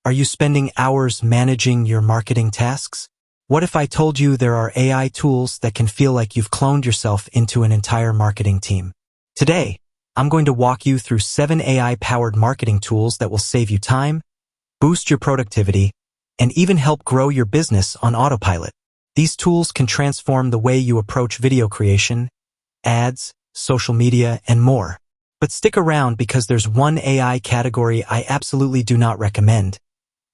Are you spending hours managing your marketing tasks? What if I told you there are AI tools that can feel like you've cloned yourself into an entire marketing team? Today, I'm going to walk you through 7 AI-powered marketing tools that will save you time, boost your productivity, and even help grow your business on autopilot. These tools can transform the way you approach video creation, ads, social media, and more. But stick around because there's one AI category I absolutely do not recommend,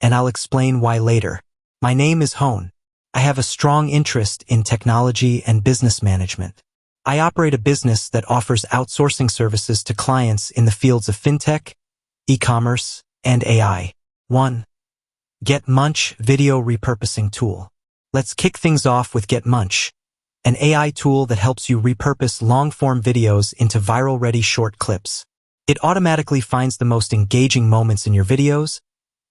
and I'll explain why later. My name is Hone. I have a strong interest in technology and business management. I operate a business that offers outsourcing services to clients in the fields of fintech, e-commerce, and AI. 1. Get Munch Video Repurposing Tool. Let's kick things off with Get Munch, an AI tool that helps you repurpose long-form videos into viral-ready short clips. It automatically finds the most engaging moments in your videos,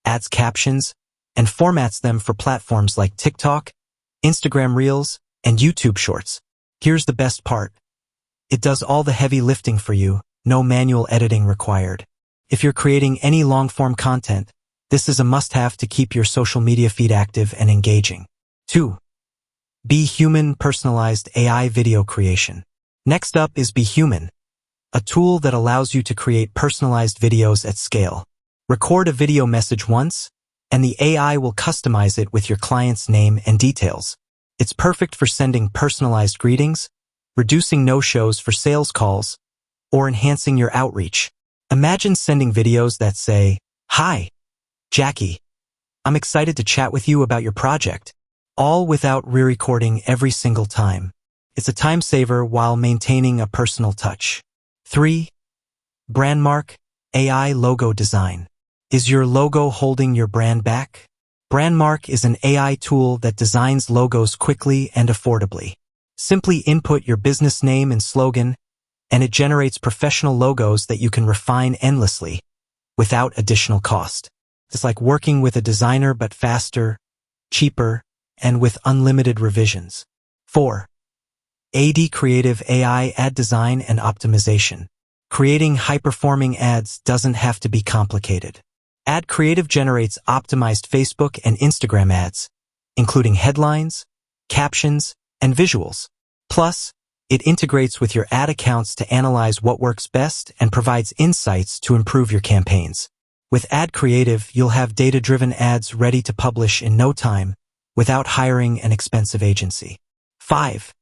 adds captions, and formats them for platforms like TikTok, Instagram Reels, and YouTube Shorts. Here's the best part. It does all the heavy lifting for you, no manual editing required. If you're creating any long-form content, this is a must-have to keep your social media feed active and engaging. 2. Be Human Personalized AI Video Creation. Next up is Be Human, a tool that allows you to create personalized videos at scale. Record a video message once, and the AI will customize it with your client's name and details. It's perfect for sending personalized greetings, reducing no-shows for sales calls, or enhancing your outreach. Imagine sending videos that say, "Hi, Jackie, I'm excited to chat with you about your project," all without re-recording every single time. It's a time saver while maintaining a personal touch. 3. Brandmark AI Logo Design. Is your logo holding your brand back? Brandmark is an AI tool that designs logos quickly and affordably. Simply input your business name and slogan, and it generates professional logos that you can refine endlessly without additional cost. It's like working with a designer but faster, cheaper, and with unlimited revisions. 4. AD Creative AI Ad Design and Optimization. Creating high-performing ads doesn't have to be complicated. Ad Creative generates optimized Facebook and Instagram ads, including headlines, captions, and visuals. Plus, it integrates with your ad accounts to analyze what works best and provides insights to improve your campaigns. With Ad Creative, you'll have data-driven ads ready to publish in no time without hiring an expensive agency. 5.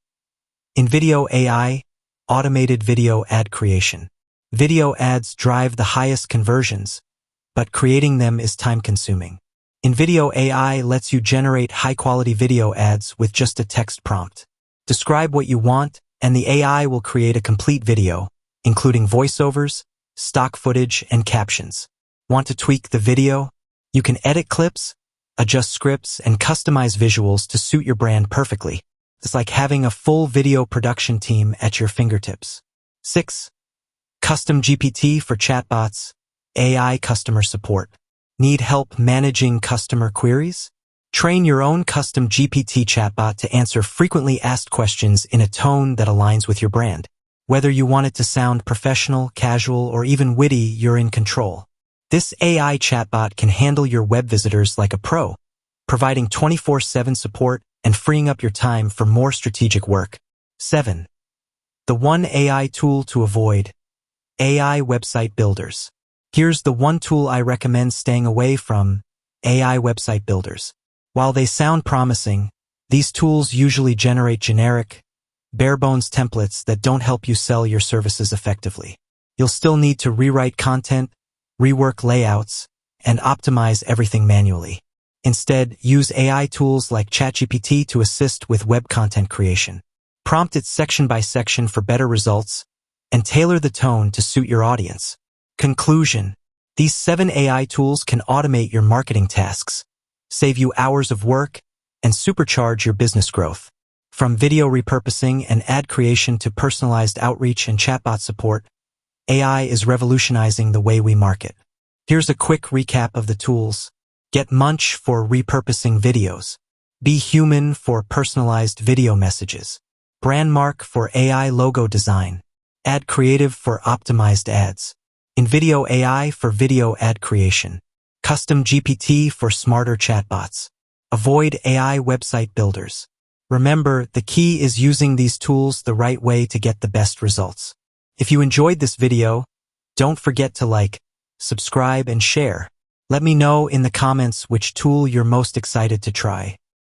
InVideo AI Automated Video Ad Creation. Video ads drive the highest conversions, but creating them is time-consuming. InVideo AI lets you generate high-quality video ads with just a text prompt. Describe what you want, and the AI will create a complete video, including voiceovers, stock footage, and captions. Want to tweak the video? You can edit clips, adjust scripts, and customize visuals to suit your brand perfectly. It's like having a full video production team at your fingertips. 6. Custom GPT for chatbots, AI customer support. Need help managing customer queries? Train your own custom GPT chatbot to answer frequently asked questions in a tone that aligns with your brand. Whether you want it to sound professional, casual, or even witty, you're in control. This AI chatbot can handle your web visitors like a pro, providing 24/7 support and freeing up your time for more strategic work. 7. The one AI tool to avoid. AI website builders. Here's the one tool I recommend staying away from: AI website builders. While they sound promising, these tools usually generate generic, bare-bones templates that don't help you sell your services effectively. You'll still need to rewrite content, rework layouts, and optimize everything manually. Instead, use AI tools like ChatGPT to assist with web content creation. Prompt it section by section for better results, and tailor the tone to suit your audience. Conclusion: these 7 AI tools can automate your marketing tasks, save you hours of work, and supercharge your business growth. From video repurposing and ad creation to personalized outreach and chatbot support, AI is revolutionizing the way we market. Here's a quick recap of the tools. Get Munch for repurposing videos. Be Human for personalized video messages. Brandmark for AI logo design. Ad Creative for optimized ads. InVideo AI for video ad creation. Custom GPT for smarter chatbots. Avoid AI website builders. Remember, the key is using these tools the right way to get the best results. If you enjoyed this video, don't forget to like, subscribe, and share. Let me know in the comments which tool you're most excited to try.